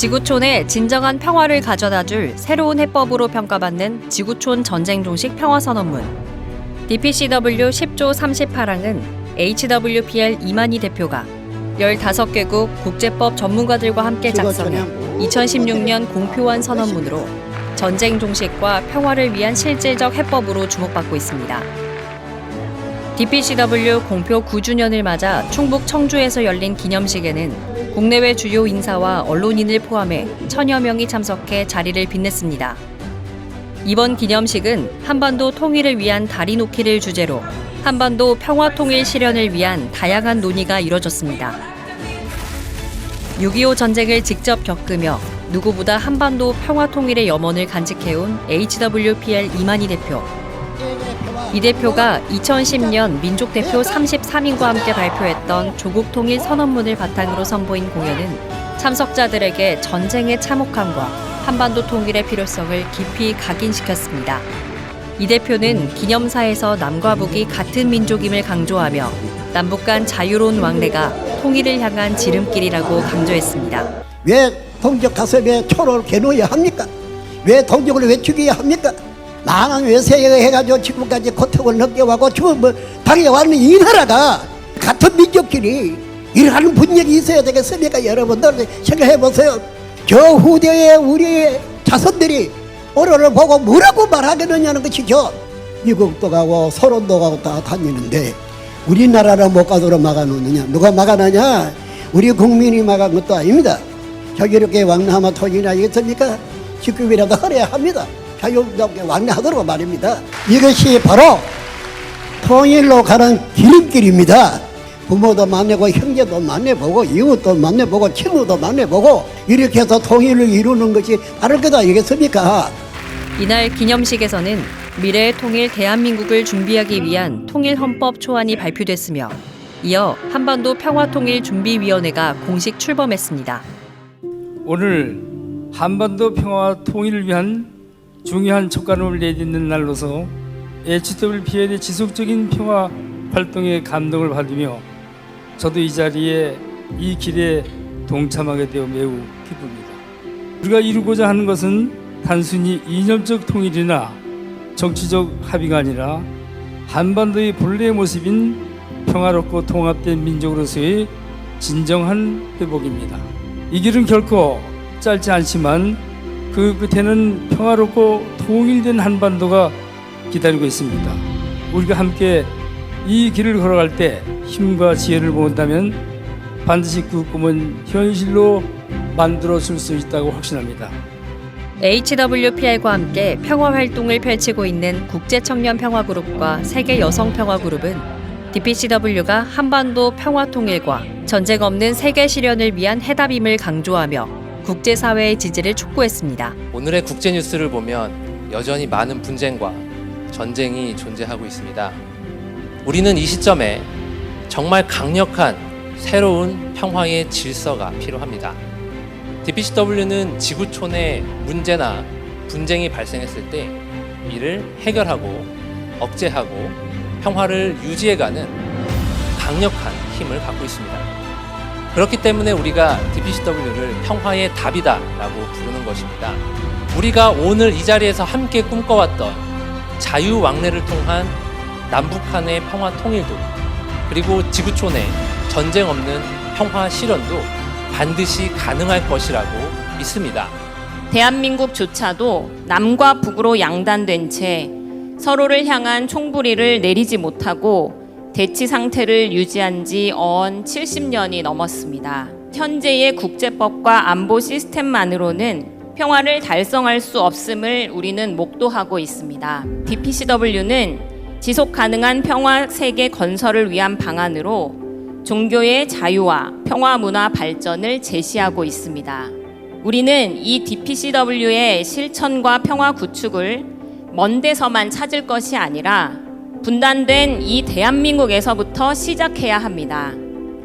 지구촌에 진정한 평화를 가져다줄 새로운 해법으로 평가받는 지구촌 전쟁 종식 평화선언문. DPCW 10조 38항은 HWPL 이만희 대표가 15개국 국제법 전문가들과 함께 작성한 2016년 공표한 선언문으로 전쟁 종식과 평화를 위한 실질적 해법으로 주목받고 있습니다. DPCW 공표 9주년을 맞아 충북 청주에서 열린 기념식에는 국내외 주요 인사와 언론인을 포함해 1000여 명이 참석해 자리를 빛냈습니다. 이번 기념식은 한반도 통일을 위한 다리 놓기를 주제로 한반도 평화 통일 실현을 위한 다양한 논의가 이뤄졌습니다. 6.25 전쟁을 직접 겪으며 누구보다 한반도 평화 통일의 염원을 간직해온 HWPL 이만희 대표. 이 대표가 2010년 민족대표 33인과 함께 발표했던 조국통일 선언문을 바탕으로 선보인 공연은 참석자들에게 전쟁의 참혹함과 한반도 통일의 필요성을 깊이 각인시켰습니다. 이 대표는 기념사에서 남과 북이 같은 민족임을 강조하며 남북 간 자유로운 왕래가 통일을 향한 지름길이라고 강조했습니다. 왜 동족 가서 왜 초로를 겨누어야 합니까? 왜 동족을 왜 죽여야 합니까? 많은 외세가 해가지고 지금까지 고통을 느껴하고 지금 당해왔는 이 나라가 같은 민족끼리 이러한 분열이 있어야 되겠습니까? 여러분들 생각해보세요. 저 후대의 우리 자손들이 오늘을 보고 뭐라고 말하겠느냐는 것이죠. 미국도 가고 소련도 가고 다 다니는데 우리나라를 못 가도록 막아놓느냐? 누가 막아놓냐? 우리 국민이 막은 것도 아닙니다. 저기 이렇게 왕래하면 통일이 있겠습니까? 직급이라도 허려야 합니다. 자유롭게 왕래하도록 말입니다. 이것이 바로 통일로 가는 기름길입니다. 부모도 만나고 형제도 만나보고 이웃도 만나보고 친구도 만나보고 이렇게 해서 통일을 이루는 것이 바로 그다 아니겠습니까? 이날 기념식에서는 미래의 통일 대한민국을 준비하기 위한 통일헌법 초안이 발표됐으며 이어 한반도 평화통일준비위원회가 공식 출범했습니다. 오늘 한반도 평화 통일을 위한 중요한 촉감을 내딛는 날로서 HWPL의 지속적인 평화 활동에 감동을 받으며 저도 이 자리에 이 길에 동참하게 되어 매우 기쁩니다. 우리가 이루고자 하는 것은 단순히 이념적 통일이나 정치적 합의가 아니라 한반도의 본래의 모습인 평화롭고 통합된 민족으로서의 진정한 회복입니다. 이 길은 결코 짧지 않지만 그 끝에는 평화롭고 통일된 한반도가 기다리고 있습니다. 우리가 함께 이 길을 걸어갈 때 힘과 지혜를 모은다면 반드시 그 꿈은 현실로 만들어줄 수 있다고 확신합니다. HWPL과 함께 평화활동을 펼치고 있는 국제청년평화그룹과 세계여성평화그룹은 DPCW가 한반도 평화통일과 전쟁 없는 세계 실현을 위한 해답임을 강조하며 국제사회의 지지를 촉구했습니다. 오늘의 국제뉴스를 보면 여전히 많은 분쟁과 전쟁이 존재하고 있습니다. 우리는 이 시점에 정말 강력한 새로운 평화의 질서가 필요합니다. DPCW는 지구촌에 문제나 분쟁이 발생했을 때 이를 해결하고 억제하고 평화를 유지해가는 강력한 힘을 갖고 있습니다. 그렇기 때문에 우리가 DPCW를 평화의 답이다라고 부르는 것입니다. 우리가 오늘 이 자리에서 함께 꿈꿔왔던 자유왕래를 통한 남북한의 평화 통일도 그리고 지구촌의 전쟁 없는 평화 실현도 반드시 가능할 것이라고 믿습니다. 대한민국조차도 남과 북으로 양단된 채 서로를 향한 총부리를 내리지 못하고 대치 상태를 유지한 지 어언 70년이 넘었습니다. 현재의 국제법과 안보 시스템만으로는 평화를 달성할 수 없음을 우리는 목도하고 있습니다. DPCW는 지속 가능한 평화 세계 건설을 위한 방안으로 종교의 자유와 평화 문화 발전을 제시하고 있습니다. 우리는 이 DPCW의 실천과 평화 구축을 먼 데서만 찾을 것이 아니라 분단된 이 대한민국에서부터 시작해야 합니다.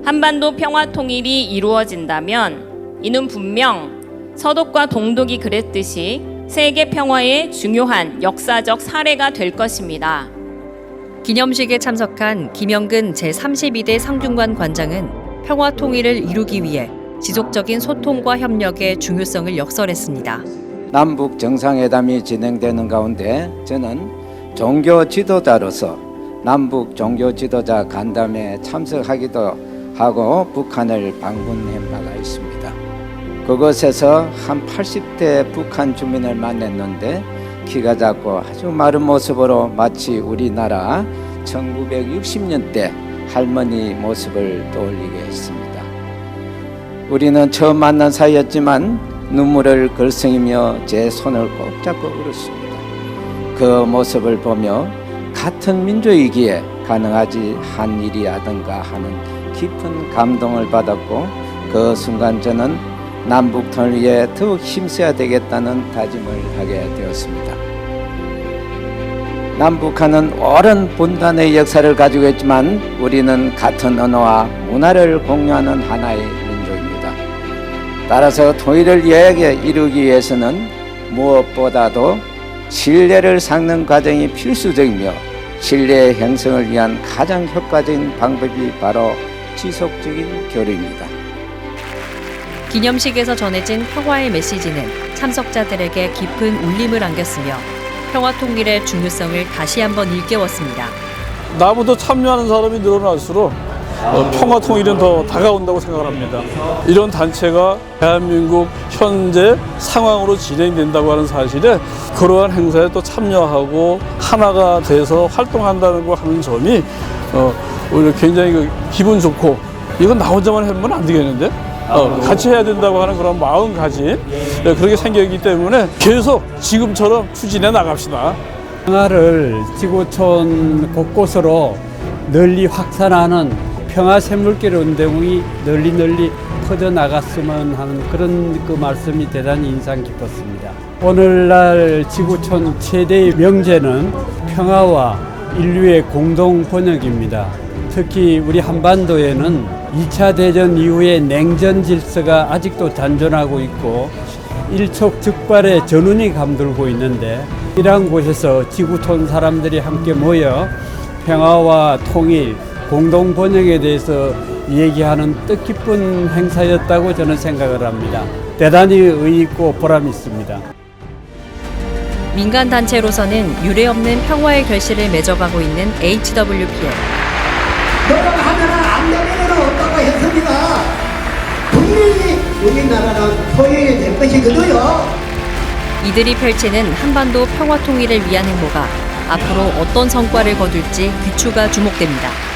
한반도 평화 통일이 이루어진다면 이는 분명 서독과 동독이 그랬듯이 세계 평화의 중요한 역사적 사례가 될 것입니다. 기념식에 참석한 김영근 제32대 상중관 관장은 평화 통일을 이루기 위해 지속적인 소통과 협력의 중요성을 역설했습니다. 남북 정상회담이 진행되는 가운데 저는 종교 지도자로서 남북 종교 지도자 간담회에 참석하기도 하고 북한을 방문한 바가 있습니다. 그곳에서 한 80대 북한 주민을 만났는데 키가 작고 아주 마른 모습으로 마치 우리나라 1960년대 할머니 모습을 떠올리게 했습니다. 우리는 처음 만난 사이였지만 눈물을 글썽이며 제 손을 꼭 잡고 울었습니다. 그 모습을 보며 같은 민족이기에 가능하지 한 일이라든가 하는 깊은 감동을 받았고 그 순간 저는 남북통일 위해 더욱 힘써야 되겠다는 다짐을 하게 되었습니다. 남북한은 오랜 분단의 역사를 가지고 있지만 우리는 같은 언어와 문화를 공유하는 하나의 민족입니다. 따라서 통일을 이루기 위해서는 무엇보다도 신뢰를 쌓는 과정이 필수적이며 신뢰의 형성을 위한 가장 효과적인 방법이 바로 지속적인 교류입니다. 기념식에서 전해진 평화의 메시지는 참석자들에게 깊은 울림을 안겼으며 평화 통일의 중요성을 다시 한번 일깨웠습니다. 나보다 참여하는 사람이 늘어날수록 평화 통일은 더 다가온다고 생각을 합니다. 이런 단체가 대한민국 현재 상황으로 진행된다고 하는 사실에 그러한 행사에 또 참여하고 하나가 돼서 활동한다는 거 하는 점이 오히려 굉장히 기분 좋고 이건 나 혼자만 하면 안 되겠는데 같이 해야 된다고 하는 그런 마음가짐 그렇게 생겼기 때문에 계속 지금처럼 추진해 나갑시다. 평화를 지구촌 곳곳으로 널리 확산하는 평화 샘물길 운동이 널리 퍼져나갔으면 하는 그런 그 말씀이 대단히 인상 깊었습니다. 오늘날 지구촌 최대의 명제는 평화와 인류의 공동 번역입니다. 특히 우리 한반도에는 2차 대전 이후의 냉전 질서가 아직도 잔존하고 있고 일촉즉발의 전운이 감돌고 있는데 이러한 곳에서 지구촌 사람들이 함께 모여 평화와 통일, 공동 번영에 대해서 얘기하는 뜻깊은 행사였다고 저는 생각을 합니다. 대단히 의의 있고 보람 있습니다. 민간 단체로서는 유례없는 평화의 결실을 맺어가고 있는 HWPL. 너가 하면 안 되면 없다고 했습니다. 분명히 우리나라는 통일이 될 것이거든요. 이들이 펼치는 한반도 평화 통일을 위한 행보가 앞으로 어떤 성과를 거둘지 귀추가 주목됩니다.